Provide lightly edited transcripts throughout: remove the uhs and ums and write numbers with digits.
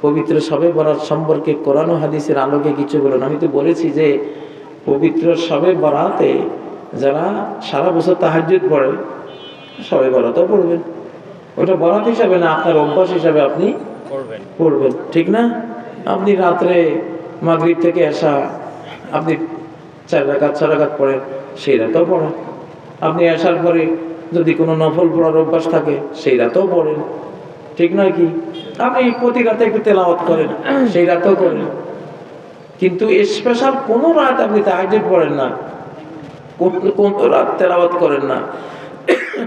পবিত্র শবে বরাত সম্পর্কে কোরআন ও হাদিসের আলোকে কিছু বলুন। আমি তো বলেছি যে পবিত্র শবে বরাতে যারা সারা বছর তাহাজ্জুদ পড়ে শবে বরাতও পড়বেন। ওটা বরাত হিসাবে না, আপনার অভ্যাস হিসাবে আপনি পড়বেন, ঠিক না? আপনি রাত্রে মাগরিব থেকে এশা আপনি 4 রাকাত 6 রাকাত পড়েন, সেই রাতেও পড়েন। আপনি আসার পরে যদি কোনো নফল পড়ার অভ্যাস থাকে সেই রাতেও পড়েন, ঠিক নয় কি? আপনি প্রতি রাতে একটু তেলাওয়াত করেন, সেই রাতেও করেন। কিন্তু স্পেশাল কোনো রাত আপনি তাহাজ্জুদ পড়েন না, কোন রাত তেলাওয়াত করেন না,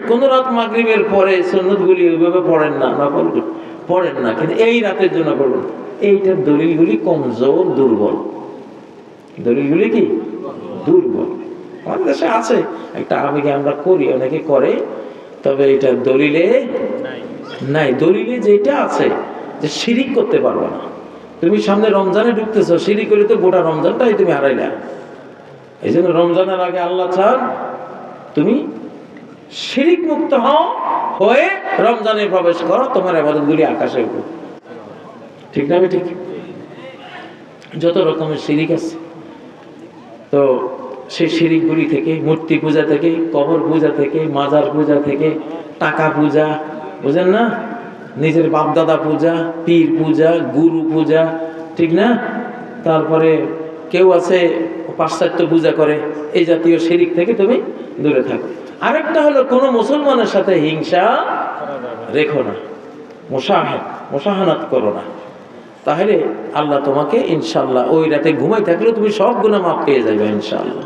কোন রাত মাগরিবের পরে সুন্নতগুলি ওইভাবে পড়েন না, নফল পড়েন না, কিন্তু এই রাতের জন্য পড়বেন। এইটার দলিলগুলি কমজোর, দুর্বল। দলিলগুলি কি দুর্বল। আমাদের দেশে আছে একটা আবেগে আমরা করি, অনেকে করে, তবে এটা দলিলে নাই। দলিলে যেটা আছে যে শিরিক করতে পারবে না। তুমি সামনে রমজানে ঢুকতেছো, শিরিক করলে তো গোটা রমজানটাই তুমি হারাইলা। এই জন্য রমজানের আগে আল্লাহ চান তুমি শিরিক মুক্ত হয়ে রমজানে প্রবেশ করো, তোমার ইবাদতগুলি আকাশে উঠুক, ঠিক না? ঠিক। যত রকমের শিরিক আছে, তো সেই শিরিকগুলি থেকে, মূর্তি পূজা থেকে, কবর পূজা থেকে, মাজার পূজা থেকে, টাকা পূজা, বুঝেন না, নিজের বাপদাদা পূজা, পীর পূজা, গুরু পূজা, ঠিক না? তারপরে কেউ আছে পাশ্চাত্য পূজা করে, এই জাতীয় শিরিক থেকে তুমি দূরে থাকো। আরেকটা হলো কোনো মুসলমানের সাথে হিংসা রেখো না, মোশাহানাত করো না। তাহলে আল্লাহ তোমাকে ইনশাআল্লাহ ওই রাতে ঘুমাই থাকলেও তুমি সব গুনাহ মাফ পেয়ে যাবে ইনশাআল্লাহ।